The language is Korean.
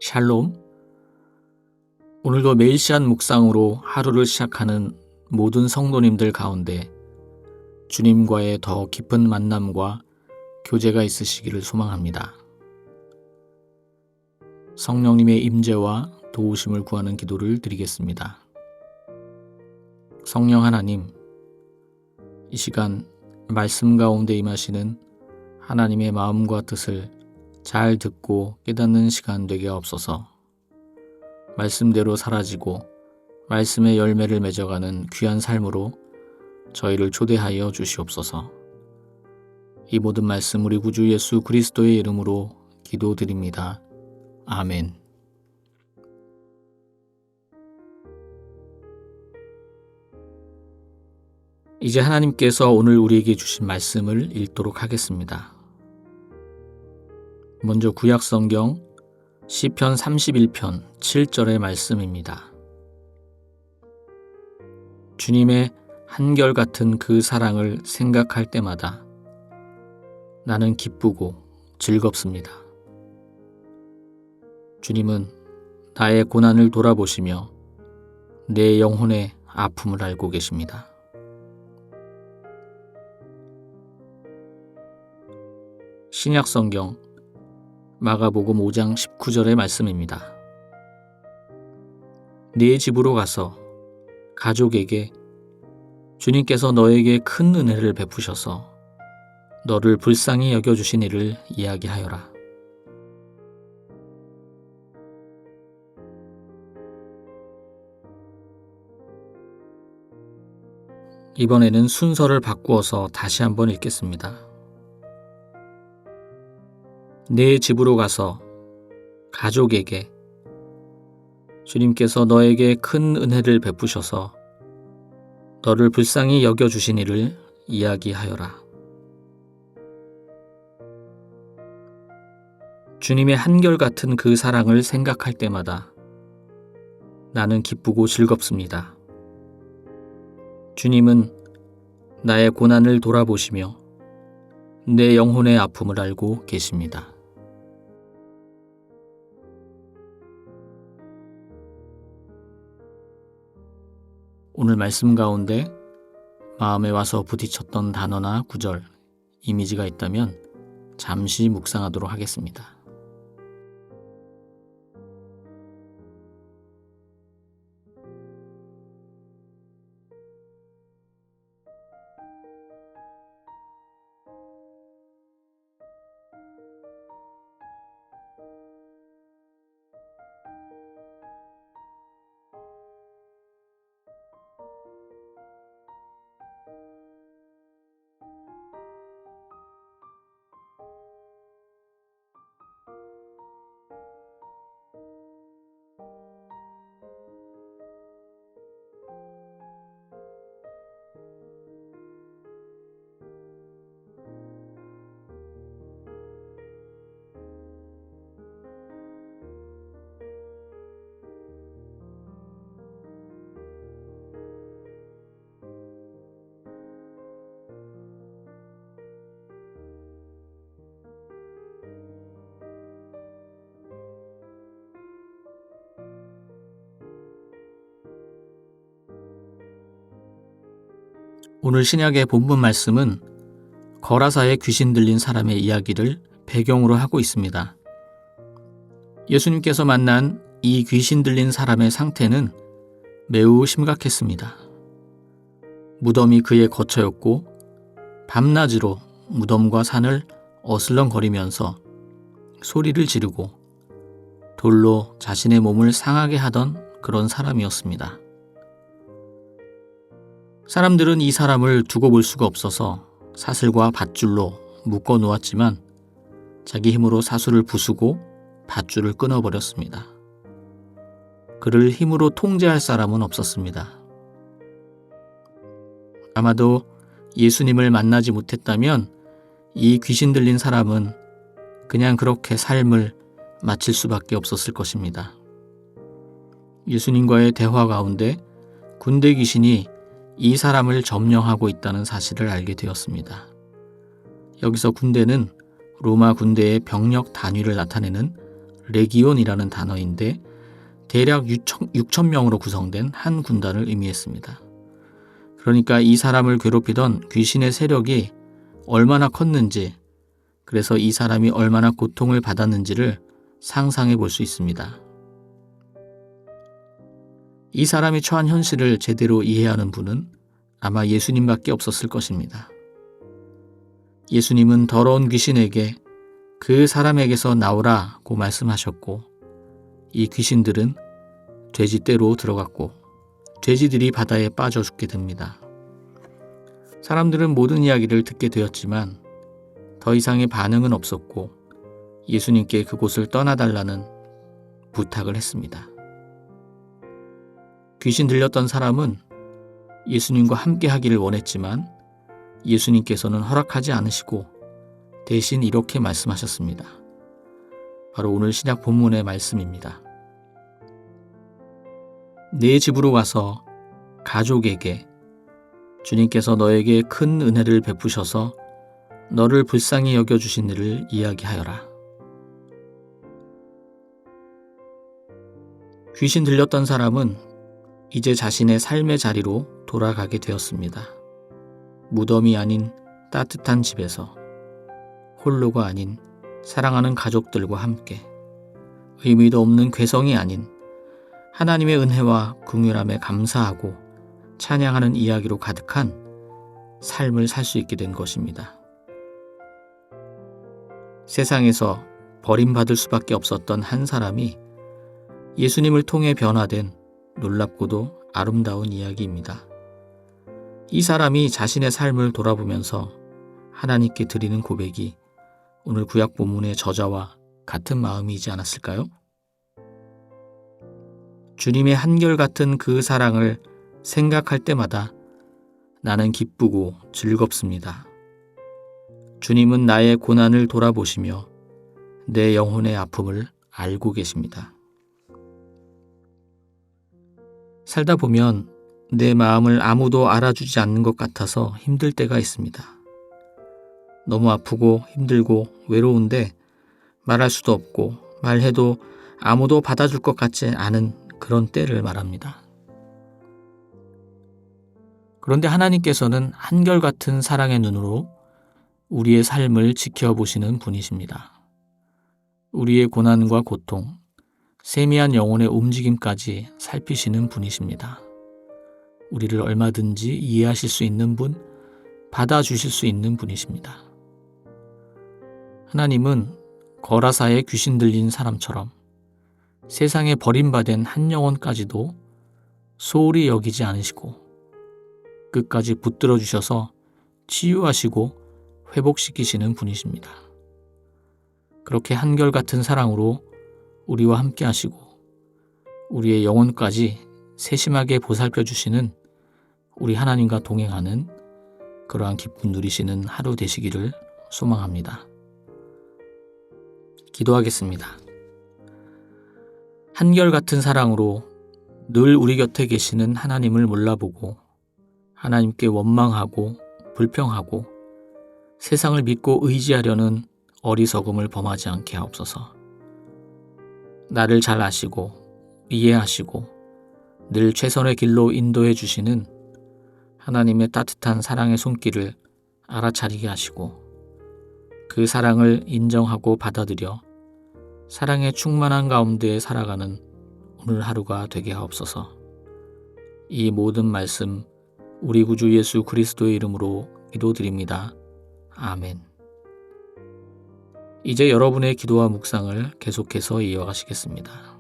샬롬. 오늘도 매일 시간 묵상으로 하루를 시작하는 모든 성도님들 가운데 주님과의 더 깊은 만남과 교제가 있으시기를 소망합니다. 성령님의 임재와 도우심을 구하는 기도를 드리겠습니다. 성령 하나님, 이 시간 말씀 가운데 임하시는 하나님의 마음과 뜻을 잘 듣고 깨닫는 시간 되게 하옵소서. 말씀대로 사라지고 말씀의 열매를 맺어가는 귀한 삶으로 저희를 초대하여 주시옵소서. 이 모든 말씀 우리 구주 예수 그리스도의 이름으로 기도드립니다. 아멘. 이제 하나님께서 오늘 우리에게 주신 말씀을 읽도록 하겠습니다. 먼저 구약성경 시편 31편 7절의 말씀입니다. 주님의 한결같은 그 사랑을 생각할 때마다 나는 기쁘고 즐겁습니다. 주님은 나의 고난을 돌아보시며 내 영혼의 아픔을 알고 계십니다. 신약성경 마가복음 5장 19절의 말씀입니다. 네 집으로 가서 가족에게 주님께서 너에게 큰 은혜를 베푸셔서 너를 불쌍히 여겨주신 일을 이야기하여라. 이번에는 순서를 바꾸어서 다시 한번 읽겠습니다. 네 집으로 가서 가족에게 주님께서 너에게 큰 은혜를 베푸셔서 너를 불쌍히 여겨주신 일을 이야기하여라. 주님의 한결같은 그 사랑을 생각할 때마다 나는 기쁘고 즐겁습니다. 주님은 나의 고난을 돌아보시며 내 영혼의 아픔을 알고 계십니다. 오늘 말씀 가운데 마음에 와서 부딪혔던 단어나 구절, 이미지가 있다면 잠시 묵상하도록 하겠습니다. 오늘 신약의 본문 말씀은 거라사에 귀신 들린 사람의 이야기를 배경으로 하고 있습니다. 예수님께서 만난 이 귀신 들린 사람의 상태는 매우 심각했습니다. 무덤이 그의 거처였고 밤낮으로 무덤과 산을 어슬렁거리면서 소리를 지르고 돌로 자신의 몸을 상하게 하던 그런 사람이었습니다. 사람들은 이 사람을 두고 볼 수가 없어서 사슬과 밧줄로 묶어 놓았지만 자기 힘으로 사슬을 부수고 밧줄을 끊어버렸습니다. 그를 힘으로 통제할 사람은 없었습니다. 아마도 예수님을 만나지 못했다면 이 귀신 들린 사람은 그냥 그렇게 삶을 마칠 수밖에 없었을 것입니다. 예수님과의 대화 가운데 군대 귀신이 이 사람을 점령하고 있다는 사실을 알게 되었습니다. 여기서 군대는 로마 군대의 병력 단위를 나타내는 레기온이라는 단어인데 대략 6천 명으로 구성된 한 군단을 의미했습니다. 그러니까 이 사람을 괴롭히던 귀신의 세력이 얼마나 컸는지, 그래서 이 사람이 얼마나 고통을 받았는지를 상상해 볼 수 있습니다. 이 사람이 처한 현실을 제대로 이해하는 분은 아마 예수님밖에 없었을 것입니다. 예수님은 더러운 귀신에게 그 사람에게서 나오라고 말씀하셨고, 이 귀신들은 돼지떼로 들어갔고 돼지들이 바다에 빠져 죽게 됩니다. 사람들은 모든 이야기를 듣게 되었지만 더 이상의 반응은 없었고 예수님께 그곳을 떠나달라는 부탁을 했습니다. 귀신 들렸던 사람은 예수님과 함께 하기를 원했지만 예수님께서는 허락하지 않으시고 대신 이렇게 말씀하셨습니다. 바로 오늘 신약 본문의 말씀입니다. 네 집으로 와서 가족에게 주님께서 너에게 큰 은혜를 베푸셔서 너를 불쌍히 여겨주신 일을 이야기하여라. 귀신 들렸던 사람은 이제 자신의 삶의 자리로 돌아가게 되었습니다. 무덤이 아닌 따뜻한 집에서 홀로가 아닌 사랑하는 가족들과 함께 의미도 없는 괴성이 아닌 하나님의 은혜와 긍휼함에 감사하고 찬양하는 이야기로 가득한 삶을 살 수 있게 된 것입니다. 세상에서 버림받을 수밖에 없었던 한 사람이 예수님을 통해 변화된 놀랍고도 아름다운 이야기입니다. 이 사람이 자신의 삶을 돌아보면서 하나님께 드리는 고백이 오늘 구약 본문의 저자와 같은 마음이지 않았을까요? 주님의 한결같은 그 사랑을 생각할 때마다 나는 기쁘고 즐겁습니다. 주님은 나의 고난을 돌아보시며 내 영혼의 아픔을 알고 계십니다. 살다 보면 내 마음을 아무도 알아주지 않는 것 같아서 힘들 때가 있습니다. 너무 아프고 힘들고 외로운데 말할 수도 없고 말해도 아무도 받아줄 것 같지 않은 그런 때를 말합니다. 그런데 하나님께서는 한결같은 사랑의 눈으로 우리의 삶을 지켜보시는 분이십니다. 우리의 고난과 고통, 세미한 영혼의 움직임까지 살피시는 분이십니다. 우리를 얼마든지 이해하실 수 있는 분, 받아주실 수 있는 분이십니다. 하나님은 거라사에 귀신 들린 사람처럼 세상에 버림받은 한 영혼까지도 소홀히 여기지 않으시고 끝까지 붙들어 주셔서 치유하시고 회복시키시는 분이십니다. 그렇게 한결같은 사랑으로 우리와 함께 하시고 우리의 영혼까지 세심하게 보살펴 주시는 우리 하나님과 동행하는 그러한 기쁨 누리시는 하루 되시기를 소망합니다. 기도하겠습니다. 한결같은 사랑으로 늘 우리 곁에 계시는 하나님을 몰라보고 하나님께 원망하고 불평하고 세상을 믿고 의지하려는 어리석음을 범하지 않게 하옵소서. 나를 잘 아시고 이해하시고 늘 최선의 길로 인도해 주시는 하나님의 따뜻한 사랑의 손길을 알아차리게 하시고 그 사랑을 인정하고 받아들여 사랑의 충만한 가운데 살아가는 오늘 하루가 되게 하옵소서. 이 모든 말씀 우리 구주 예수 그리스도의 이름으로 기도드립니다. 아멘. 이제 여러분의 기도와 묵상을 계속해서 이어가시겠습니다.